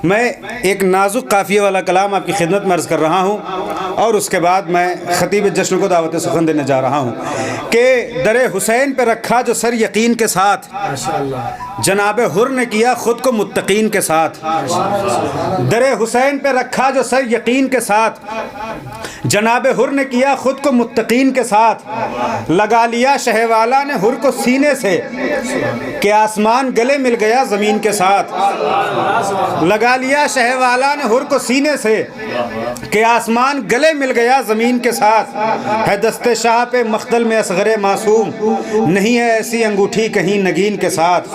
میں ایک نازک قافیے والا کلام آپ کی خدمت میں عرض کر رہا ہوں اور اس کے بعد میں خطیب جشن کو دعوت سخن دینے جا رہا ہوں کہ در حسین پہ رکھا جو سر یقین کے ساتھ، جناب حر نے کیا خود کو متقین کے ساتھ۔ در حسین پہ رکھا جو سر یقین کے ساتھ، جناب حر نے کیا خود کو متقین کے ساتھ۔ لگا لیا شہ والا نے حر کو سینے سے کہ آسمان گلے مل گیا زمین کے ساتھ۔ لگا لیا شہ والا نے حر کو سینے سے کہ آسمان گلے مل گیا زمین کے ساتھ۔ ہے دست شاہ پہ مختل میں اصغر معصوم، نہیں ہے ایسی انگوٹھی کہیں نگین کے ساتھ۔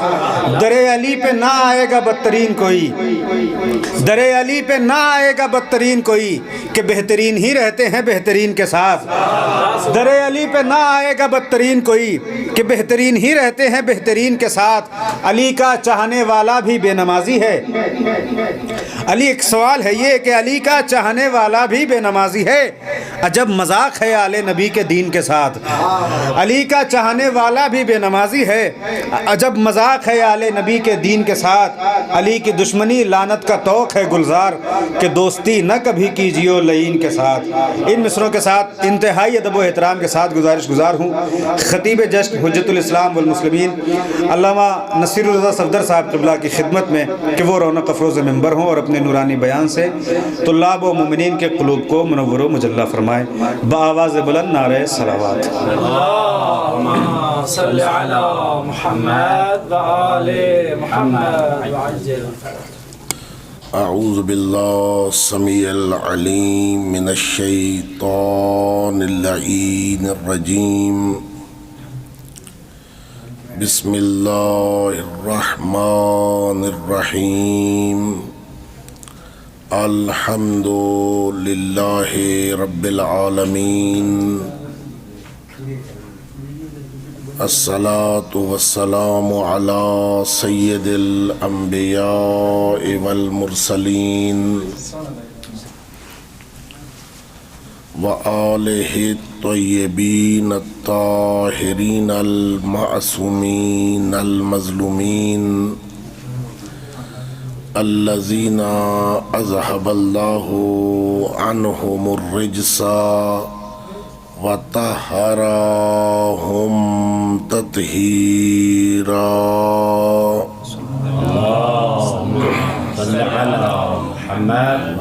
در علی پہ نہ آئے گا بدترین کوئی، در علی پہ نہ آئے گا بدترین کوئی، کہ بہترین ہی رہتے ہیں بہترین کے ساتھ۔ در علی پہ نہ آئے گا بدترین کوئی، کہ بہترین ہی رہتے ہیں بہترین کے ساتھ۔ علی کا چاہنے والا بھی بے نمازی ہے، علی ایک سوال ہے یہ کہ علی کا چاہنے والا بھی بے نمازی ہے، عجب مذاق ہے آل نبی کے دین کے ساتھ۔ علی کا چاہنے والا بھی بے نمازی ہے، عجب مذاق ہے آل نبی کے دین کے ساتھ۔ علی کی دشمنی لعنت کا طوق ہے گلزار، کہ دوستی نہ کبھی کیجیو لعین کے ساتھ۔ ان مصروں کے ساتھ انتہائی ادب و احترام کے ساتھ گزارش گزار ہوں خطیب جشن حجت الاسلام والمسلمین علامہ نصیر الرضا صفدر صاحب قبلہ کی خدمت میں کہ وہ رونق افروز ممبر ہوں اور اپنے نورانی بیان سے طلاب و مومنین کے قلوب کو منور و مجلہ فرمائے۔ بآواز بلند نعرہ صلوات۔ اللهم صل على محمد وآل محمد وعجل اعوذ باللہ السمیع العلیم من الشیطان اللعین الرجیم، بسم اللہ الرحمن الرحیم، الحمد للہ رب العالمین، الصلاة والسلام على سید الانبیاء والمرسلین وآلہ الطیبین الطاہرین المعصومین المظلومین، الذین اذہب اللہ عنہم الرجس وطہرہم تطہیرا۔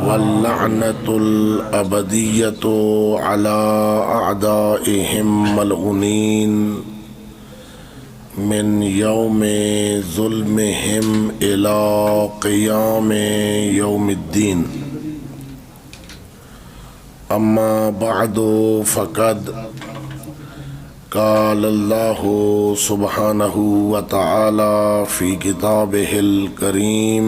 واللعنۃ الابدیۃ علی اعدائہم ملعونین من یوم ظلمہم الی قیام یوم الدین۔ اما بعد فقد قال اللہ سبحانہ وتعالی فی کتابہ الکریم،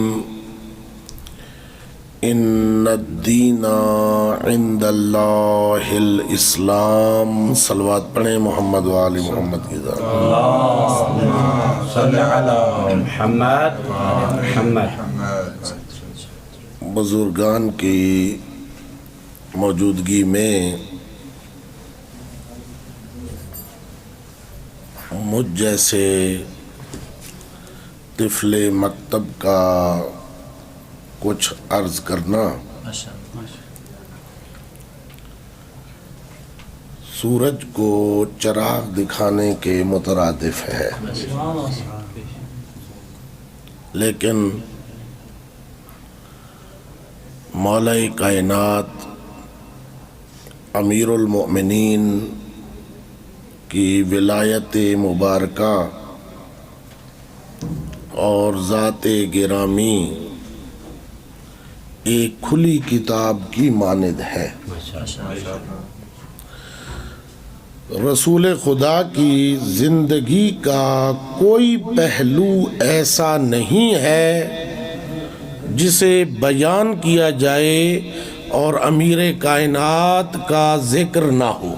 ان الدین عند اللہ الاسلام۔ صلوات پڑھیں محمد و آل محمد کی ذات۔ اللهم صل على محمد محمد۔ بزرگان کی موجودگی میں مجھ جیسے طفل مکتب کا کچھ عرض کرنا سورج کو چراغ دکھانے کے مترادف ہے، لیکن مولا کائنات امیر المؤمنین کی ولایت مبارکہ اور ذات گرامی ایک کھلی کتاب کی مانند ہے۔ رسول خدا کی زندگی کا کوئی پہلو ایسا نہیں ہے جسے بیان کیا جائے اور امیر کائنات کا ذکر نہ ہو۔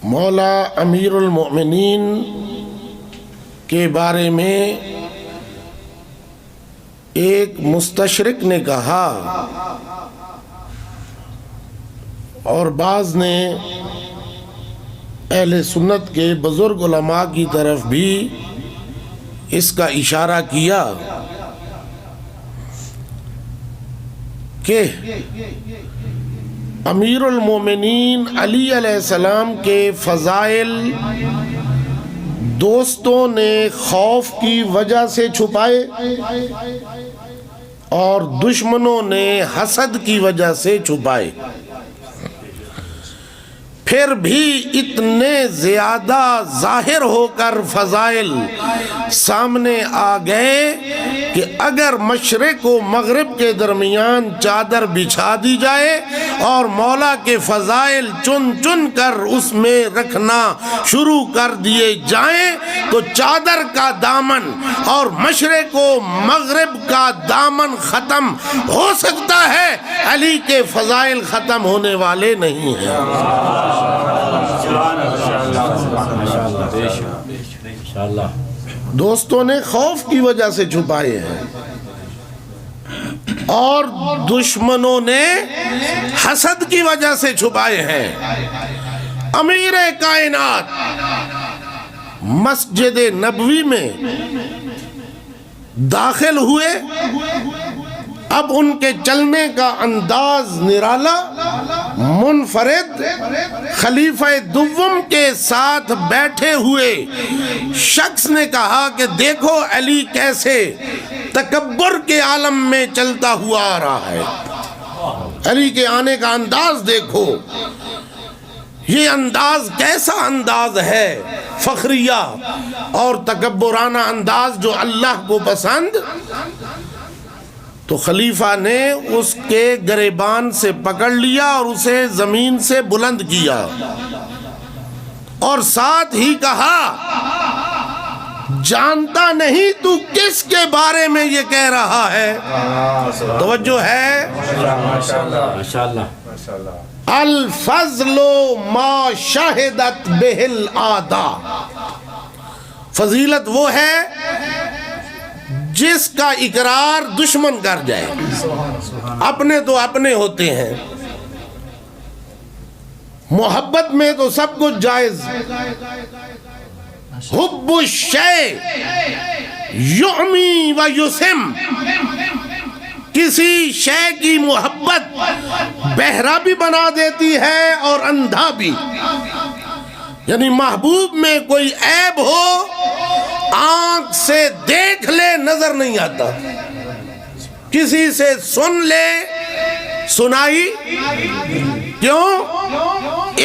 مولا امیر المؤمنین کے بارے میں ایک مستشرق نے کہا اور بعض نے اہل سنت کے بزرگ علماء کی طرف بھی اس کا اشارہ کیا کہ امیر المومنین علی علیہ السلام کے فضائل دوستوں نے خوف کی وجہ سے چھپائے اور دشمنوں نے حسد کی وجہ سے چھپائے. پھر بھی اتنے زیادہ ظاہر ہو کر فضائل سامنے آ گئے کہ اگر مشرق و مغرب کے درمیان چادر بچھا دی جائے اور مولا کے فضائل چن چن کر اس میں رکھنا شروع کر دیے جائیں تو چادر کا دامن اور مشرق و مغرب کا دامن ختم ہو سکتا ہے، علی کے فضائل ختم ہونے والے نہیں ہیں. دوستوں نے خوف کی وجہ سے چھپائے ہیں اور دشمنوں نے حسد کی وجہ سے چھپائے ہیں. امیر کائنات مسجد نبوی میں داخل ہوئے. اب ان کے چلنے کا انداز نرالا، منفرد خلیفہ دوم کے ساتھ بیٹھے ہوئے شخص نے کہا کہ دیکھو علی کیسے تکبر کے عالم میں چلتا ہوا آ رہا ہے. علی کے آنے کا انداز دیکھو، یہ انداز کیسا انداز ہے، فخریہ اور تکبرانہ انداز جو اللہ کو پسند. تو خلیفہ نے اس کے گریبان سے پکڑ لیا اور اسے زمین سے بلند کیا اور ساتھ ہی کہا جانتا نہیں تو کس کے بارے میں یہ کہہ رہا ہے. توجہ ہے. الفضل ما شہدت بہ الاعداء، فضیلت وہ ہے جس کا اقرار دشمن کر جائے. اپنے تو اپنے ہوتے ہیں، محبت میں تو سب کچھ جائز. حب الشیء یعمی و یسم، کسی شے کی محبت بہرا بھی بنا دیتی ہے اور اندھا بھی. یعنی محبوب میں کوئی عیب ہو آنکھ سے دیکھ لے نظر نہیں آتا، کسی سے سن لے سنائی. کیوں؟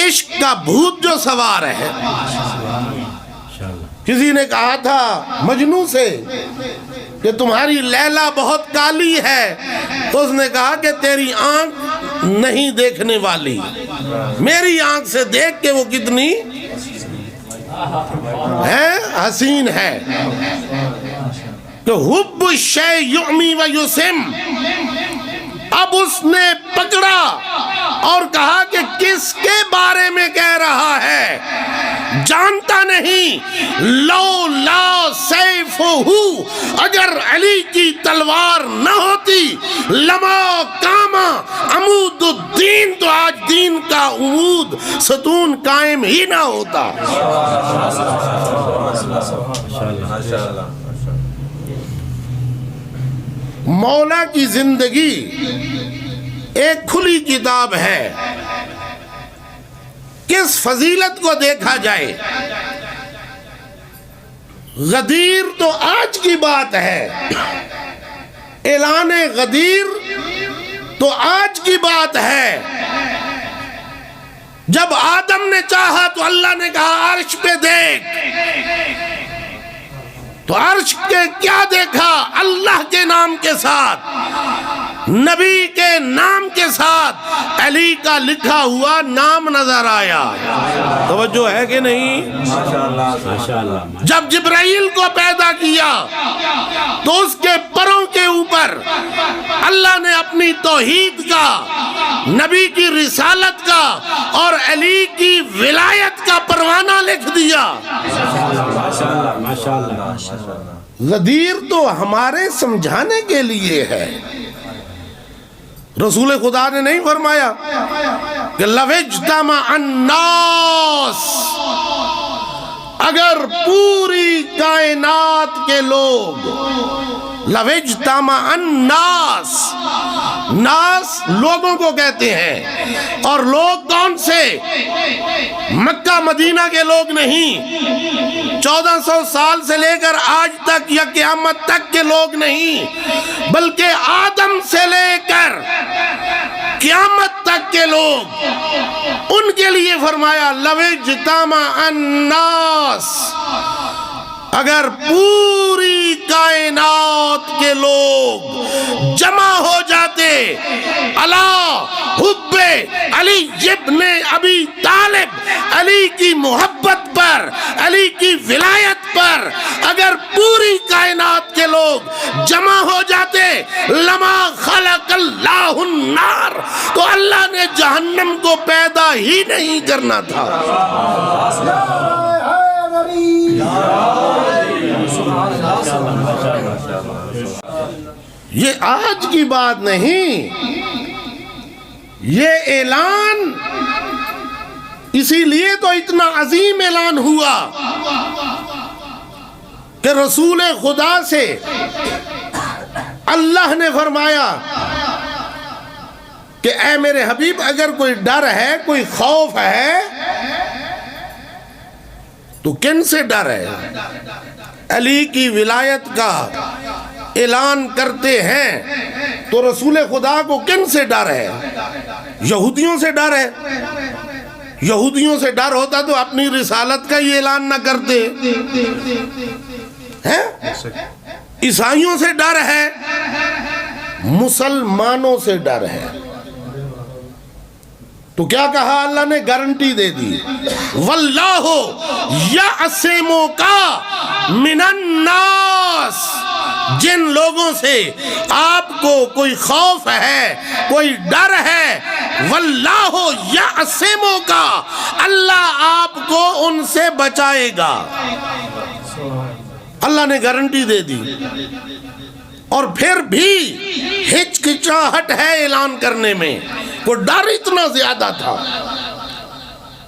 عشق کا بھوت جو سوار ہے. کسی نے کہا تھا مجنوں سے کہ تمہاری لیلا بہت کالی ہے، تو اس نے کہا کہ تیری آنکھ نہیں دیکھنے والی، میری آنکھ سے دیکھ کے وہ کتنی ہے حسین ہے. کہ حب الشیء یعمی و یسم. اب اس نے پکڑا اور کہا کہ کس کے بارے میں کہہ رہا ہے، جانتا نہیں. لولا سیفہ، اگر علی کی تلوار نہ ہوتی لما کاما عمود الدین، تو آج دین کا عمود ستون قائم ہی نہ ہوتا. مولا کی زندگی ایک کھلی کتاب ہے. کس فضیلت کو دیکھا جائے، غدیر تو آج کی بات ہے، اعلان غدیر تو آج کی بات ہے. جب آدم نے چاہا تو اللہ نے کہا عرش پہ دیکھ، تو عرش کے کیا دیکھا؟ اللہ کے نام کے ساتھ، نبی کے نام کے ساتھ علی کا لکھا ہوا نام نظر آیا. توجہ ہے کہ نہیں؟ جب جبرائیل کو پیدا کیا تو اس کے پروں کے اوپر اللہ نے اپنی توحید کا، نبی کی رسالت کا اور علی کی ولایت کا پروانہ لکھ دیا. غدیر تو ہمارے سمجھانے کے لیے ہے، رسول خدا نے نہیں فرمایا کہ لو اجتمع الناس، اگر پوری کائنات کے لوگ، لو اجتمع الناس، ناس لوگوں کو کہتے ہیں، اور لوگ کون سے؟ مکہ مدینہ کے لوگ نہیں، 1400 سال سے لے کر آج تک یا قیامت تک کے لوگ نہیں، بلکہ آدم سے لے کر قیامت تک کے لوگ، ان کے لیے فرمایا لو اجتمع الناس، اگر پوری کائنات کے لوگ جمع ہو جاتے علی حب علی ابن ابی طالب، علی کی محبت پر، علی کی ولایت پر اگر پوری کائنات کے لوگ جمع ہو جاتے، لما خلق اللہ النار، تو اللہ نے جہنم کو پیدا ہی نہیں کرنا تھا۔ یہ آج کی بات نہیں، یہ اعلان اسی لیے تو اتنا عظیم اعلان ہوا کہ رسول خدا سے اللہ نے فرمایا کہ اے میرے حبیب، اگر کوئی ڈر ہے، کوئی خوف ہے تو کن سے ڈر ہے؟ علی کی ولایت کا اعلان کرتے ہیں تو رسول خدا کو کن سے ڈر ہے؟ یہودیوں سے ڈر ہے۔ یہودیوں سے ڈر ہوتا تو اپنی رسالت کا یہ اعلان نہ کرتے ہیں۔ عیسائیوں سے ڈر ہے، مسلمانوں سے ڈر ہے۔ تو کیا کہا اللہ نے؟ گارنٹی دے دی، واللہ یعصمک من الناس، جن لوگوں سے آپ کو کوئی خوف ہے، کوئی ڈر ہے، واللہ یعصمک، اللہ آپ کو ان سے بچائے گا۔ اللہ نے گارنٹی دے دی، اور پھر بھی ہچکچاہٹ ہے اعلان کرنے میں۔ وہ ڈر اتنا زیادہ تھا،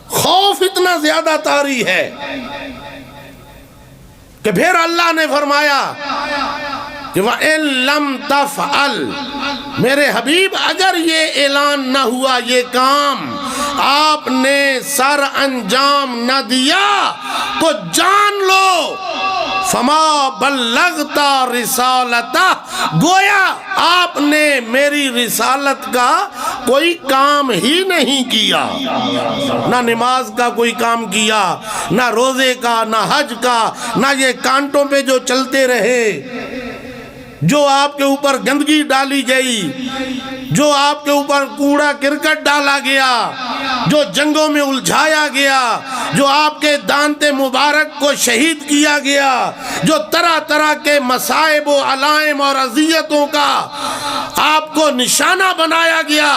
خوف اتنا زیادہ طاری ہے کہ پھر اللہ نے فرمایا کہ وَإِن لَمْ تَفْعَلْ، میرے حبیب اگر یہ اعلان نہ ہوا، یہ کام آپ نے سر انجام نہ دیا، تو جان لو فما بلغت رسالتہ، گویا آپ نے میری رسالت کا کوئی کام ہی نہیں کیا۔ نہ نماز کا کوئی کام کیا، نہ روزے کا، نہ حج کا، نہ یہ کانٹوں پہ جو چلتے رہے، جو آپ کے اوپر گندگی ڈالی گئی، جو آپ کے اوپر کوڑا کرکٹ ڈالا گیا، جو جنگوں میں الجھایا گیا، جو آپ کے دانت مبارک کو شہید کیا گیا، جو طرح طرح کے مصائب و علائم اور اذیتوں کا آپ کو نشانہ بنایا گیا،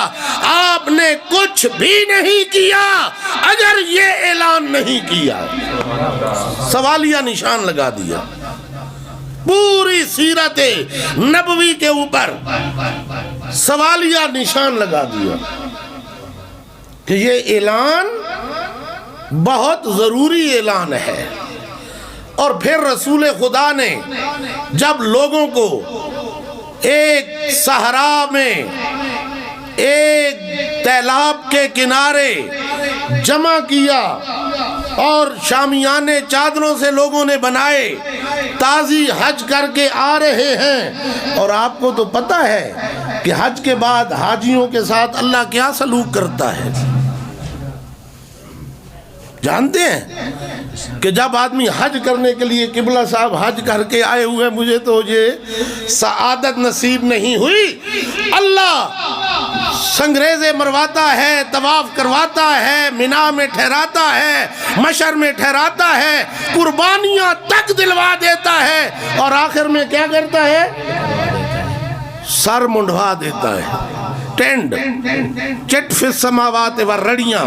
آپ نے کچھ بھی نہیں کیا اگر یہ اعلان نہیں کیا۔ سوالیہ نشان لگا دیا پوری سیرت نبوی کے اوپر، سوالیہ نشان لگا دیا کہ یہ اعلان بہت ضروری اعلان ہے۔ اور پھر رسول خدا نے جب لوگوں کو ایک صحرا میں، ایک تیلاب کے کنارے جمع کیا، اور شامیانے چادروں سے لوگوں نے بنائے، تازی حج کر کے آ رہے ہیں، اور آپ کو تو پتہ ہے کہ حج کے بعد حاجیوں کے ساتھ اللہ کیا سلوک کرتا ہے، جانتے ہیں کہ جب آدمی حج کرنے کے لیے، قبلہ صاحب حج کر کے آئے ہوئے، مجھے تو یہ سعادت نصیب نہیں ہوئی، اللہ سنگریزے مرواتا ہے، طواف کرواتا ہے، مینا میں ٹھہراتا ہے، مشر میں ٹھہراتا ہے، قربانیاں تک دلوا دیتا ہے، اور آخر میں کیا کرتا ہے؟ سر منڈوا دیتا ہے، ٹینڈ چٹ فی السماوات و رڑیاں،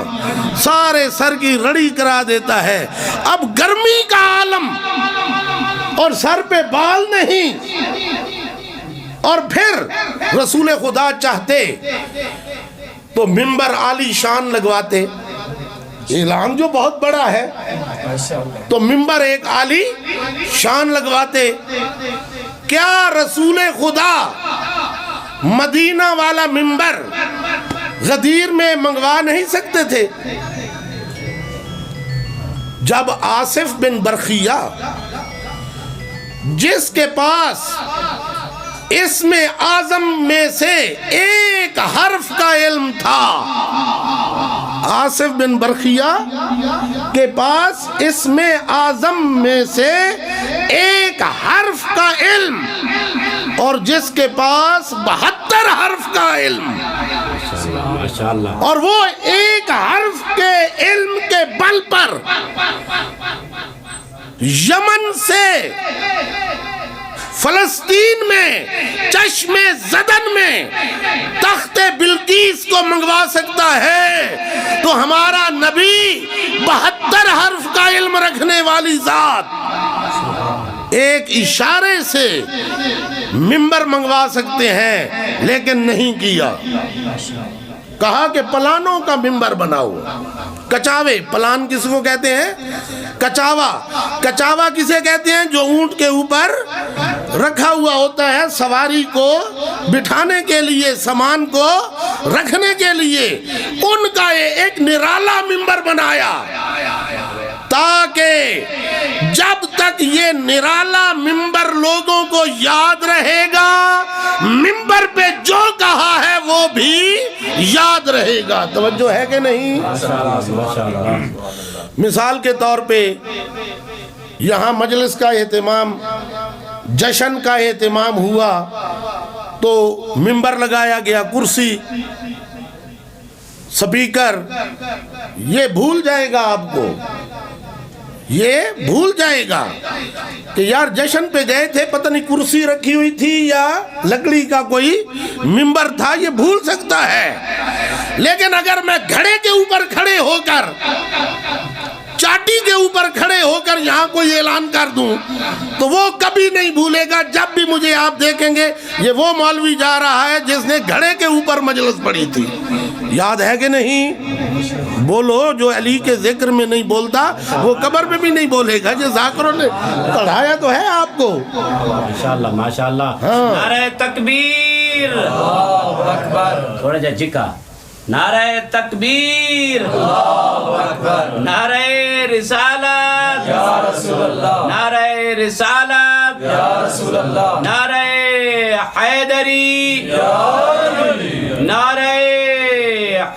سارے سر کی رڑی کرا دیتا ہے۔ اب گرمی کا عالم اور سر پہ بال نہیں، اور پھر رسول خدا چاہتے تو ممبر عالی شان لگواتے، اعلان جو بہت بڑا ہے تو ممبر ایک عالی شان لگواتے۔ کیا رسول خدا مدینہ والا ممبر غدیر میں منگوا نہیں سکتے تھے؟ جب آصف بن برخیہ جس کے پاس اسم اعظم میں سے ایک حرف کا علم تھا، آصف بن برخیہ کے پاس اسم اعظم میں سے ایک حرف کا علم، اور جس کے پاس 72 حرف کا علم، اور وہ ایک حرف کے علم کے بل پر یمن سے فلسطین میں چشم زدن میں تخت بلقیس کو منگوا سکتا ہے، تو ہمارا نبی 72 حرف کا علم رکھنے والی ذات ایک اشارے سے ممبر منگوا سکتے ہیں، لیکن نہیں کیا۔ کہا کہ پلانوں کا ممبر بناؤ۔ کچاوے، پلان کس کو کہتے ہیں؟ کچاوا۔ کچاوا کسے کہتے ہیں؟ جو اونٹ کے اوپر رکھا ہوا ہوتا ہے سواری کو بٹھانے کے لیے، سامان کو رکھنے کے لیے۔ ان کا ایک نرالا ممبر بنایا تاکہ جب تک یہ نرالا ممبر لوگوں کو یاد رہے گا، ممبر پہ جو کہا ہے وہ بھی یاد رہے گا۔ توجہ ہے کہ نہیں؟ مثال کے طور پہ یہاں مجلس کا اہتمام، جشن کا اہتمام ہوا تو ممبر لگایا گیا، کرسی، سپیکر، یہ بھول جائے گا آپ کو، یہ بھول جائے گا کہ یار جشن پہ گئے تھے، پتہ نہیں کرسی رکھی ہوئی تھی یا لکڑی کا کوئی ممبر تھا، یہ بھول سکتا ہے۔ لیکن اگر میں گھڑے کے اوپر کھڑے ہو کر، چاٹی کے اوپر کھڑے ہو کر یہاں کوئی اعلان کر دوں تو وہ کبھی نہیں بھولے گا۔ جب بھی مجھے آپ دیکھیں گے یہ وہ مولوی جا رہا ہے جس نے گھڑے کے اوپر مجلس پڑھی تھی۔ یاد ہے کہ نہیں؟ بولو، جو علی کے ذکر میں نہیں بولتا وہ قبر میں بھی نہیں بولے گا۔ جو ذاکروں نے پڑھایا تو ہے آپ کو۔ ماشاءاللہ ماشاءاللہ۔ نعرہ تکبیر، اللہ اکبر، تھوڑا جا جھکا، نعرہ تکبیر، اللہ اکبر، نعرہ رسالت، یا رسول اللہ، نعرہ رسالت، یا رسول اللہ، نعرہ حیدری، یا علی، نعرہ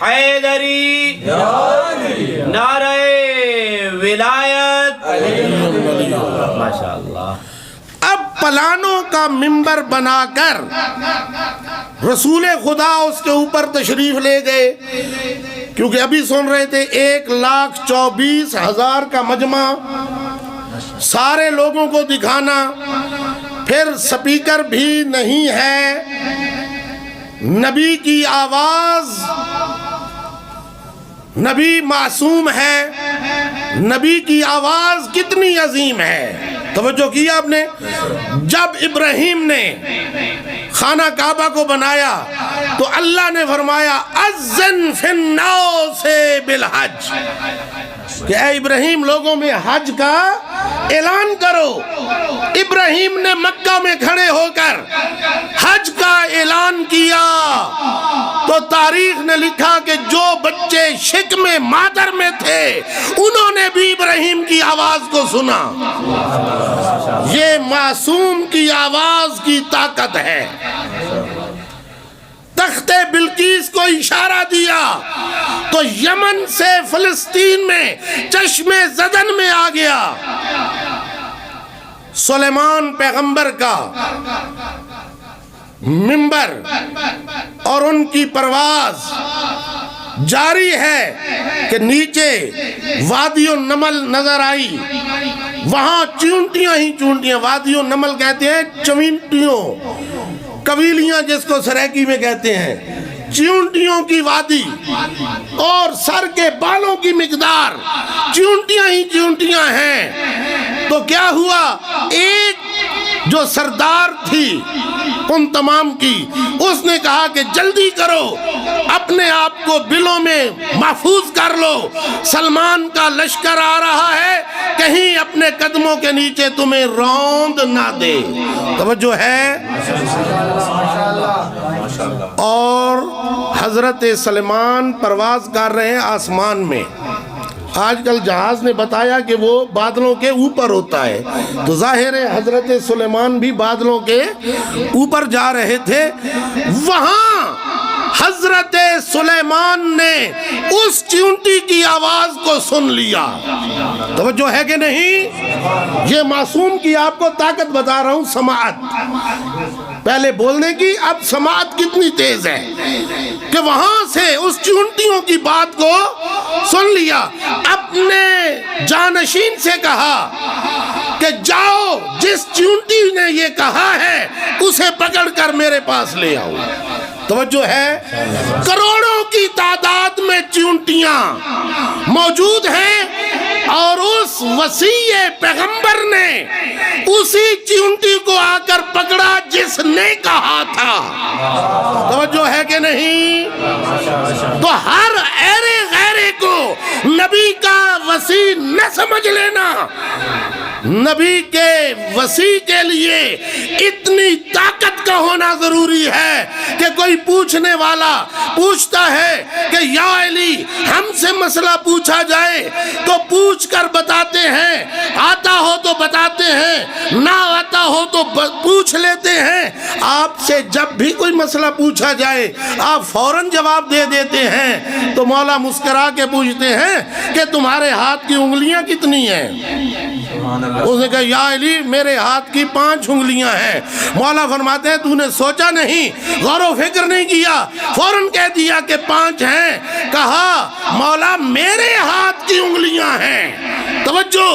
حیدری، یا علی، نعرہ ولایت، ماشاءاللہ۔ اب پلانوں کا ممبر بنا کر رسول خدا اس کے اوپر تشریف لے گئے، کیونکہ ابھی سن رہے تھے 1,24,000 کا مجمع، سارے لوگوں کو دکھانا، پھر سپیکر بھی نہیں ہے، نبی کی آواز، نبی معصوم ہے، نبی کی آواز کتنی عظیم ہے۔ توجہ کی آپ نے؟ جب ابراہیم نے خانہ کعبہ کو بنایا تو اللہ نے فرمایا اذن فی الناس بالحج، کہ اے ابراہیم لوگوں میں حج کا اعلان کرو۔ ابراہیم نے مکہ میں کھڑے ہو کر حج کا اعلان کیا تو تاریخ نے لکھا کہ جو بچے شکم مادر میں تھے انہوں نے بھی ابراہیم کی آواز کو سنا۔ یہ معصوم کی آواز کی طاقت ہے۔ تخت بلقیس کو اشارہ دیا تو یمن سے فلسطین میں چشم زدن میں آ گیا۔ سلیمان پیغمبر کا منبر اور ان کی پرواز جاری ہے کہ نیچے وادی النمل نظر آئی، وہاں چونٹیاں ہی چونٹیاں، وادی النمل کہتے ہیں چوینٹیوں، قبیلیاں جس کو سریکی میں کہتے ہیں، چونٹیوں کی وادی، اور سر کے بالوں کی مقدار چونٹیاں ہی چونٹیاں ہیں۔ تو کیا ہوا، ایک جو سردار تھی ان تمام کی. اس نے کہا کہ جلدی کرو, اپنے آپ کو بلوں میں محفوظ کر لو, سلمان کا لشکر آ رہا ہے, کہیں اپنے قدموں کے نیچے تمہیں روند نہ دے. توجہ ہے. اور حضرت سلیمان پرواز کر رہے ہیں آسمان میں. آج کل جہاز نے بتایا کہ وہ بادلوں کے اوپر ہوتا ہے, تو ظاہر ہے حضرت سلیمان بھی بادلوں کے اوپر جا رہے تھے. وہاں حضرت سلیمان نے اس چیونٹی کی آواز کو سن لیا. توجہ ہے کہ نہیں؟ یہ معصوم کی آپ کو طاقت بتا رہا ہوں, سماعت. پہلے بولنے کی, اب سماعت کتنی تیز ہے کہ وہاں سے اس چیونٹیوں کی بات کو سن لیا. اپنے جانشین سے کہا کہ جاؤ, جس چیونٹی نے یہ کہا ہے اسے پکڑ کر میرے پاس لے آؤ. توجہ ہے. کروڑوں کی تعداد میں چیونٹیاں موجود ہیں, اور اس وسیع پیغمبر نے اسی چیونٹی کو آ کر پکڑا جس نے کہا تھا. توجہ ہے کہ نہیں؟ تو ہر ایرے غیرے کو نبی کا وسیع نہ سمجھ لینا. نبی کے وسیع کے لیے اتنی طاقت کا ہونا ضروری ہے کہ کوئی پوچھنے والا پوچھتا ہے کہ یا علی ہم سے مسئلہ پوچھا جائے تو پوچھ کر بتاتے ہیں, آتا ہو تو بتاتے ہیں, نہ آتا ہو تو پوچھ لیتے ہیں. آپ سے جب بھی کوئی مسئلہ پوچھا جائے آپ فوراً جواب دے دیتے ہیں. تو مولا مسکرا کے پوچھتے ہیں کہ تمہارے ہاتھ کی انگلیاں کتنی ہیں؟ اس نے کہا یا علی میرے ہاتھ کی 5 انگلیاں ہیں. مولا فرماتے ہیں تو نے سوچا نہیں, غور و فکر نہیں کیا, فوراً کہہ دیا کہ 5 ہیں. کہا مولا میرے ہاتھ کی انگلیاں ہیں. توجہ,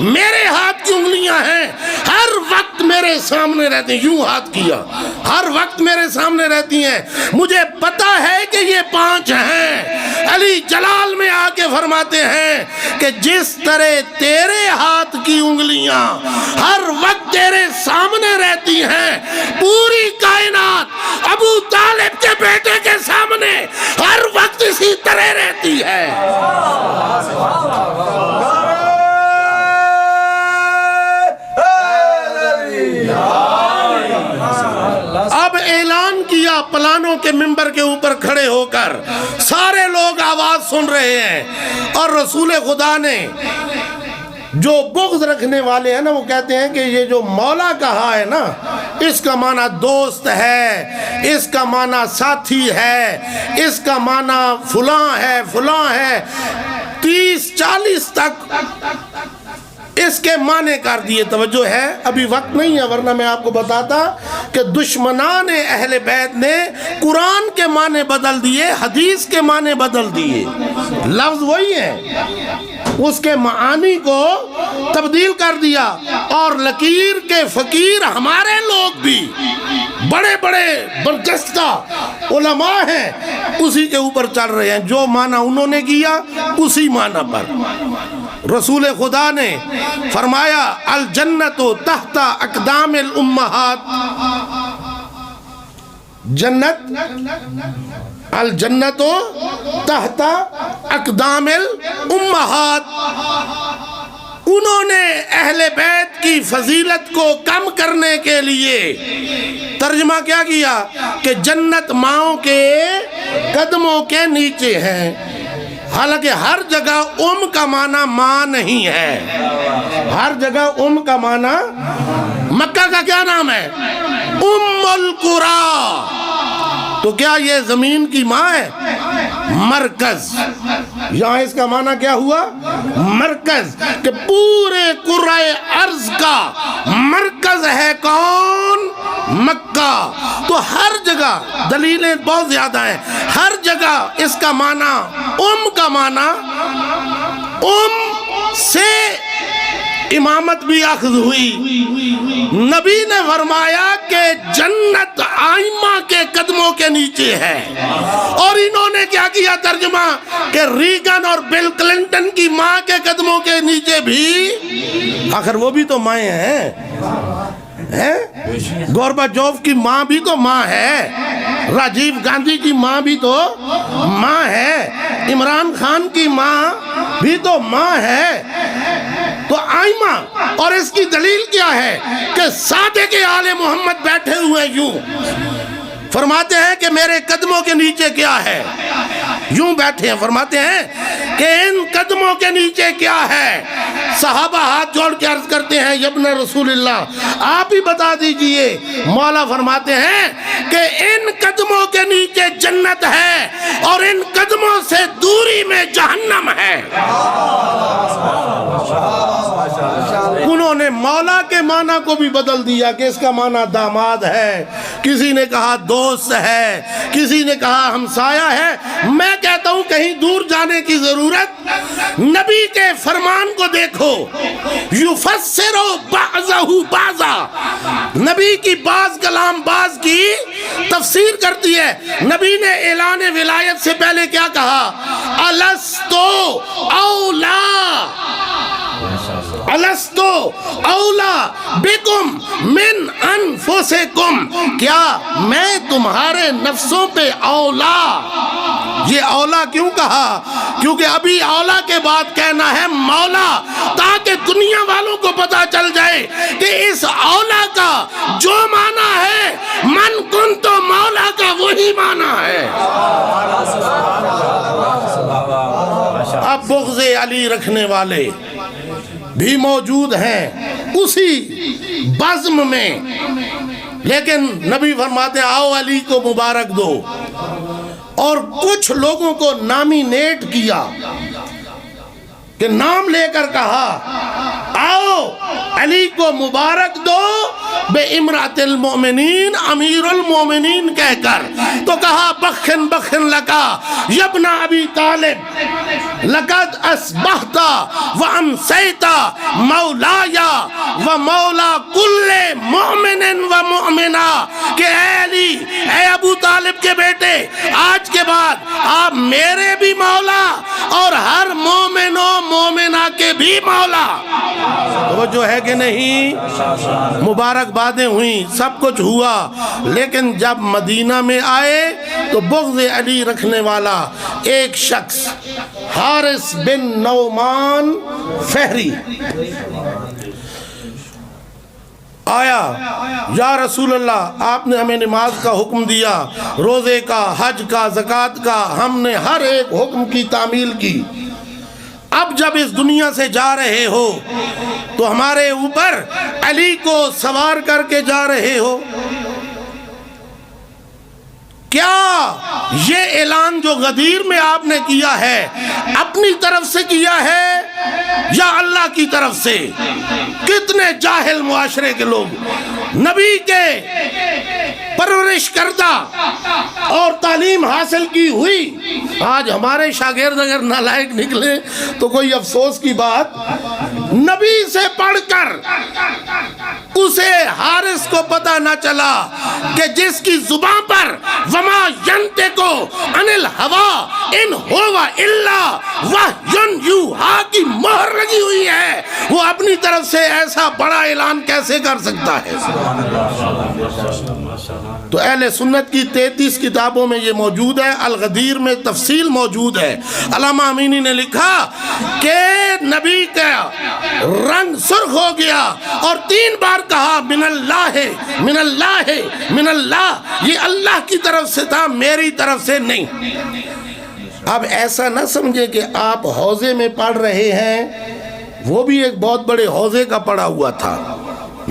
میرے ہاتھ کی انگلیاں ہیں, ہر وقت میرے سامنے رہتی ہیں. یوں ہاتھ کیا, ہر وقت میرے سامنے رہتی ہیں. مجھے پتا ہے کہ یہ 5 ہیں. علی جلال میں آ کے فرماتے ہیں کہ جس طرح تیرے ہاتھ کی انگلیاں ہر وقت تیرے سامنے رہتی ہیں, پوری کائنات ابو طالب کے بیٹے کے سامنے ہر وقت اسی طرح رہتی ہے. اب اعلان کیا پلانوں کے منبر کے اوپر کھڑے ہو کر, سارے لوگ آواز سن رہے ہیں. اور رسول خدا نے, جو بغض رکھنے والے ہیں نا, وہ کہتے ہیں کہ یہ جو مولا کہا ہے نا, اس کا معنی دوست ہے, اس کا معنی ساتھی ہے, اس کا معنی فلاں ہے فلاں ہے. 30-40 تک اس کے معنی کر دیے. توجہ ہے, ابھی وقت نہیں ہے ورنہ میں آپ کو بتاتا کہ دشمنان اہل بیت نے قرآن کے معنی بدل دیے, حدیث کے معنی بدل دیے. لفظ وہی ہے, اس کے معانی کو تبدیل کر دیا. اور لکیر کے فقیر ہمارے لوگ بھی بڑے بڑے برجستہ علماء ہیں, اسی کے اوپر چل رہے ہیں. جو معنی انہوں نے کیا اسی معنی پر. رسول خدا نے فرمایا الجنت تحت اقدام الامہات, الجنت تحت اقدام الامہات. انہوں نے اہل بیت کی فضیلت کو کم کرنے کے لیے ترجمہ کیا کیا کہ جنت ماؤں کے قدموں کے نیچے ہے. حالانکہ ہر جگہ کا معنی ماں نہیں ہے, ہر جگہ کا معنی. مکہ کا کیا نام ہے؟ القرى. تو کیا یہ زمین کی ماں ہے؟ مرکز. یہاں اس کا معنی کیا ہوا؟ مرکز. کہ پورے قرۂ ارض کا مرکز ہے کون؟ مکہ. تو ہر جگہ دلیلیں بہت زیادہ ہیں, ہر جگہ اس کا معنی کا معنی سے امامت بھی اخذ ہوئی. نبی نے فرمایا کہ جنت آئمہ کے قدموں کے نیچے ہے. اور انہوں نے کیا کیا ترجمہ کہ ریگن اور بل کلنٹن کی ماں کے قدموں کے نیچے بھی, آخر وہ بھی تو مائیں ہیں. گورباچوف کی ماں بھی تو ماں ہے، راجیو گاندھی کی ماں بھی تو ماں ہے، عمران خان کی ماں بھی تو ماں ہے، تو آئمہ، اور اس کی دلیل کیا ہے کہ صادق آل محمد بیٹھے ہوئے یوں فرماتے ہیں کہ میرے قدموں کے نیچے کیا ہے، یوں بیٹھے ہیں، فرماتے ہیں کہ ان قدموں کے نیچے کیا ہے؟ صحابہ ہاتھ جوڑ کے عرض کرتے ہیں یبن رسول اللہ آپ ہی بتا دیجئے۔ مولا فرماتے ہیں کہ ان قدموں کے نیچے جنت ہے اور ان قدموں سے دوری میں جہنم ہے۔ انہوں نے مولا کے معنی کو بھی بدل دیا کہ اس کا معنی داماد ہے، کسی نے کہا دوست ہے، کسی نے کہا ہمسایہ ہے۔ میں کہتا ہوں کہیں دور جانے کی ضرورت، نبی کے فرمان کو دیکھو، یفسرو بعضہ بعضا، نبی کی بعض کلام بعض کی تفسیر کرتی ہے۔ نبی نے اعلان ولایت سے پہلے کیا کہا؟ الستو اولا، الستو اولا بکم من انفسکم، کیا میں تمہارے نفسوں پہ اولا؟ یہ اولا کیوں کہا؟ کیونکہ ابھی اولا کے بعد کہنا ہے مولا، تاکہ دنیا والوں کو پتا چل جائے کہ اس اولا کا جو معنی ہے من کن تو مولا کا وہی معنی ہے۔ اب بغض علی رکھنے والے بھی موجود ہیں اسی بزم میں، لیکن نبی فرماتے ہیں آؤ علی کو مبارک دو، اور کچھ لوگوں کو نامینیٹ کیا کہ نام لے کر کہا آؤ علی کو مبارک دو بے امرات المؤمنین، امیر المؤمنین کہہ کر، تو کہا بخن بخن لکا یبن ابی طالب لقد اصبحتا وامسیتا مولایا و مولا کل مؤمن و مؤمنہ، کہ اے علی، اے ابو طالب کے بیٹے، آج کے بعد آپ میرے بھی مولا اور ہر مومن و مومنہ کے بھی مولا۔ وہ جو ہے کہ نہیں، مبارک بادیں ہوئیں، سب کچھ ہوا، لیکن جب مدینہ میں آئے تو بغض علی رکھنے والا ایک شخص حارث بن نعمان فہری آیا، یا رسول اللہ آپ نے ہمیں نماز کا حکم دیا، روزے کا، حج کا، زکوٰۃ کا، ہم نے ہر ایک حکم کی تعمیل کی، اب جب اس دنیا سے جا رہے ہو تو ہمارے اوپر علی کو سوار کر کے جا رہے ہو، کیا یہ اعلان جو غدیر میں آپ نے کیا ہے اپنی طرف سے کیا ہے یا اللہ کی طرف سے؟ کتنے جاہل معاشرے کے لوگ نبی کے پرورش کردہ اور تعلیم حاصل کی ہوئی، آج ہمارے شاگرد اگر نالائق نکلے تو کوئی افسوس کی بات، نبی سے پڑھ کر اسے حارث کو پتہ نہ چلا کہ جس کی زبان پر وما ینطقو عن الہوا ان ہوا الا وحی یوحی کی مہر لگی ہوئی ہے، وہ اپنی طرف سے ایسا بڑا اعلان کیسے کر سکتا ہے؟ تو اہل سنت کی 33 کتابوں میں یہ موجود ہے، الغدیر میں تفصیل موجود ہے۔ علامہ امینی نے لکھا کہ نبی کا رنگ سرخ ہو گیا اور 3 بار کہا من اللہ من اللہ من اللہ، یہ اللہ کی طرف سے تھا، میری طرف سے نہیں۔ اب ایسا نہ سمجھے کہ آپ حوضے میں پڑھ رہے ہیں، وہ بھی ایک بہت بڑے حوضے کا پڑا ہوا تھا،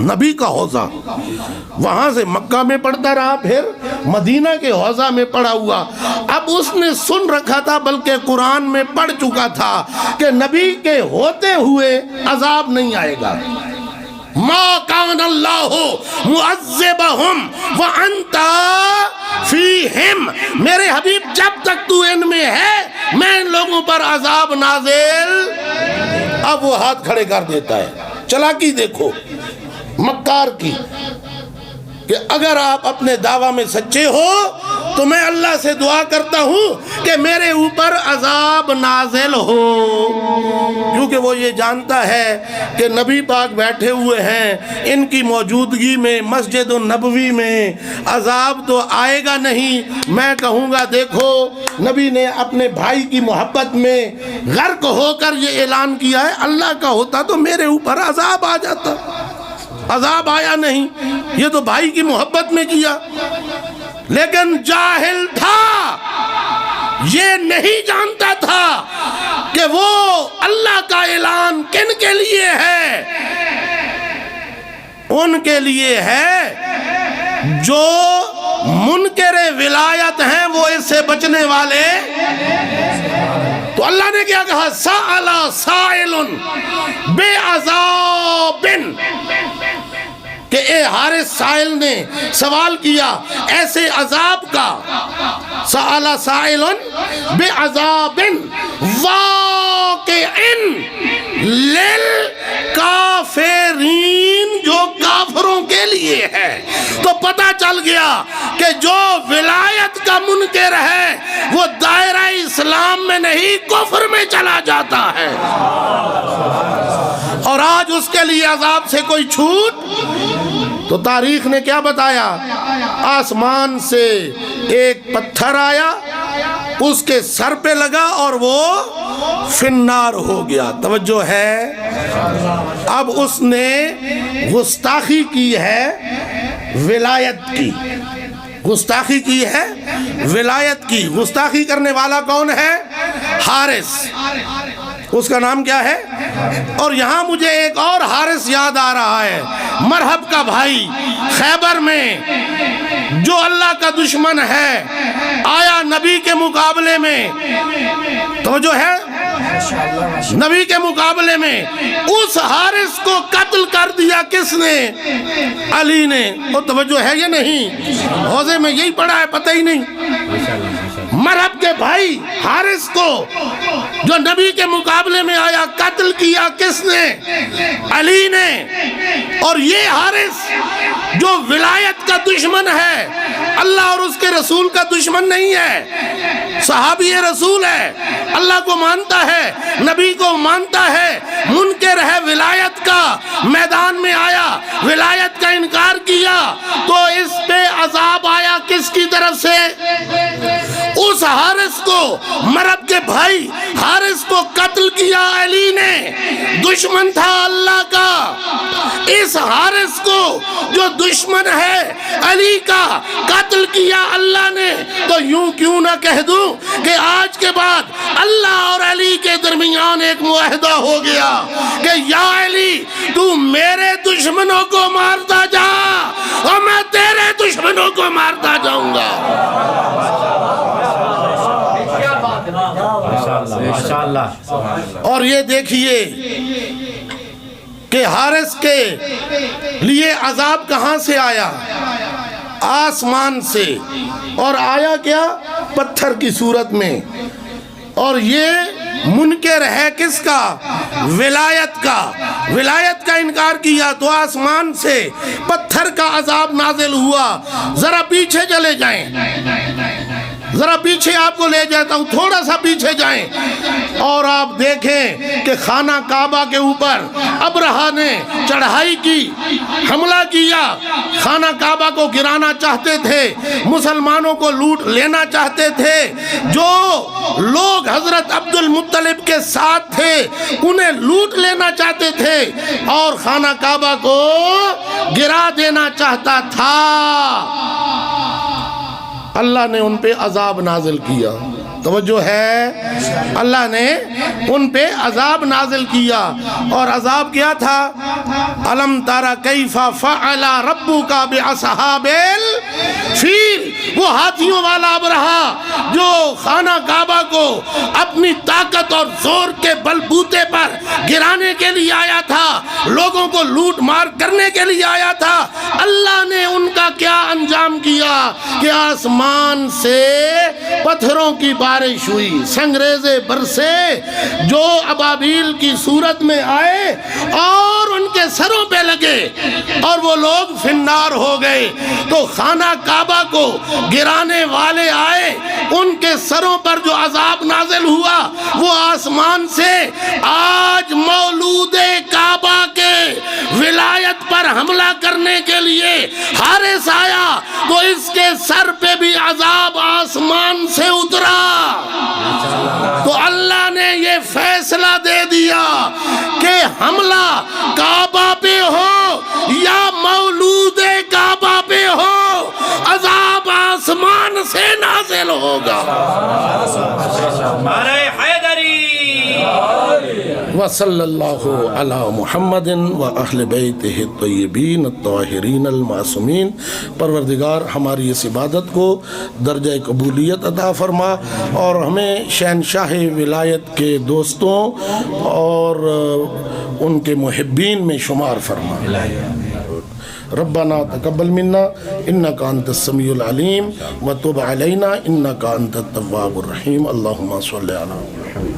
نبی کا حوضہ، وہاں سے مکہ میں پڑھتا رہا، پھر مدینہ کے حوضہ میں پڑھا ہوا۔ اب اس نے سن رکھا تھا، بلکہ قرآن میں پڑھ چکا تھا کہ نبی کے ہوتے ہوئے عذاب نہیں آئے گا۔ ما کان اللہ معذبہم وانت فیہم، میرے حبیب جب تک تو ان میں ہے میں ان لوگوں پر عذاب نازل۔ اب وہ ہاتھ کھڑے کر دیتا ہے، چلاکی دیکھو مکار کی، کہ اگر آپ اپنے دعویٰ میں سچے ہو تو میں اللہ سے دعا کرتا ہوں کہ میرے اوپر عذاب نازل ہو، کیونکہ وہ یہ جانتا ہے کہ نبی پاک بیٹھے ہوئے ہیں، ان کی موجودگی میں مسجد النبوی میں عذاب تو آئے گا نہیں۔ میں کہوں گا دیکھو نبی نے اپنے بھائی کی محبت میں غرق ہو کر یہ اعلان کیا ہے، اللہ کا ہوتا تو میرے اوپر عذاب آ جاتا، عذاب آیا نہیں، یہ تو بھائی کی محبت میں کیا۔ لیکن جاہل تھا، یہ نہیں جانتا تھا کہ وہ اللہ کا اعلان کن کے لیے ہے، ان کے لیے ہے جو منکر ولایت ہیں، وہ اس سے بچنے والے۔ تو اللہ نے کیا کہا؟ سأل سائل بعذاب، کہ اے حارث سائل نے سوال کیا ایسے عذاب کا، سأل سائل بعذاب واقع للکافرین، جو کافروں کے لیے ہے۔ تو پتہ چل گیا کہ جو ولایت کا منکر ہے وہ دائرہ اسلام میں نہیں کفر میں چلا جاتا ہے، اور آج اس کے لیے عذاب سے کوئی چھوٹ۔ تو تاریخ نے کیا بتایا؟ آسمان سے ایک پتھر آیا، اس کے سر پہ لگا اور وہ فنار ہو گیا۔ توجہ ہے، اب اس نے گستاخی کی ہے ولایت کی، گستاخی کی ہے ولایت کی۔ گستاخی کرنے والا کون ہے؟ حارث، اس کا نام کیا ہے؟ اور یہاں مجھے ایک اور حارث یاد آ رہا ہے، مرحب کا بھائی، خیبر میں، جو اللہ کا دشمن ہے، آیا نبی کے مقابلے میں، توجہ ہے، نبی کے مقابلے میں اس حارث کو قتل کر دیا کس نے؟ علی نے۔ اور توجہ ہے یہ نہیں، حوضے میں یہی پڑا ہے، پتہ ہی نہیں۔ مرحب کے بھائی حارث کو جو نبی کے مقابلے میں آیا، قتل کیا کس نے؟ علی نے۔ اور یہ حارث جو ولایت کا دشمن ہے، اللہ اور اس کے رسول کا دشمن نہیں ہے، صحابی رسول ہے، اللہ کو مانتا ہے، نبی کو مانتا ہے، منکر ہے ولایت کا، میدان میں آیا، ولایت کا انکار کیا، تو اس پہ عذاب آیا کس کی طرف سے؟ اس حارث کو، مرحب کے بھائی حارث کو قتل کیا علی نے، دشمن تھا اللہ کا۔ اس حارث کو جو دشمن ہے علی کا، قتل کیا اللہ نے۔ تو یوں کیوں نہ کہہ دوں کہ آج کے بعد اللہ اور علی کے درمیان ایک معاہدہ ہو گیا کہ یا علی تو میرے دشمنوں کو مارتا جا اور میں تیرے دشمنوں کو مارتا جاؤں گا۔ اور یہ دیکھیے کہ حارث کے لیے عذاب کہاں سے آیا؟ آسمان سے، اور آیا کیا؟ پتھر کی صورت میں۔ اور یہ منکر ہے کس کا؟ ولایت کا۔ ولایت کا انکار کیا تو آسمان سے پتھر کا عذاب نازل ہوا۔ ذرا پیچھے چلے جائیں، ذرا پیچھے آپ کو لے جاتا ہوں، تھوڑا سا پیچھے جائیں اور آپ دیکھیں کہ خانہ کعبہ کے اوپر ابرہہ نے چڑھائی کی، حملہ کیا، خانہ کعبہ کو گرانا چاہتے تھے، مسلمانوں کو لوٹ لینا چاہتے تھے۔ جو لوگ حضرت عبد المطلب کے ساتھ تھے انہیں لوٹ لینا چاہتے تھے اور خانہ کعبہ کو گرا دینا چاہتا تھا۔ اللہ نے ان پہ عذاب نازل کیا۔ توجہ ہے، اللہ نے ان پہ عذاب نازل کیا، اور عذاب کیا تھا؟ الم تر کیف فعل ربک باصحاب الفیل، وہ ہاتھیوں والا ابرہہ جو خانہ کعبہ کو اپنی طاقت اور زور کے بلبوتے پر گرانے کے لیے آیا تھا، لوگوں کو لوٹ مار کرنے کے لیے آیا تھا، اللہ نے ان کا کیا انجام کیا کہ آسمان سے پتھروں کی بارش ہوئی، سنگریزے برسے جو ابابیل کی صورت میں آئے اور ان کے سروں پہ لگے اور وہ لوگ فنار ہو گئے. تو خانہ کعبہ کو گرانے والے آئے, ان کے سروں پر جو عذاب نازل ہوا وہ آسمان سے آج مولود کعبہ کے ولایت پر حملہ کرنے کے لیے حارث آیا تو اس کے سر پہ بھی عذاب آسمان سے اترا. تو اللہ نے یہ فیصلہ دے دیا کہ حملہ کعبہ پہ ہو یا مولود کعبہ پہ ہو, عذاب آسمان سے نازل ہوگا. نعرہ حیدری. وصلی اللہ علی محمد و اہل بیتہ الطیبین الطاہرین المعصومین. پروردگار ہماری اس عبادت کو درجہ قبولیت عطا فرما اور ہمیں شہنشاہ ولایت کے دوستوں اور ان کے محبین میں شمار فرما. ربنا تقبل منا انك انت السميع العليم وتب علينا انك انت التواب الرحيم. اللهم صل على محمد.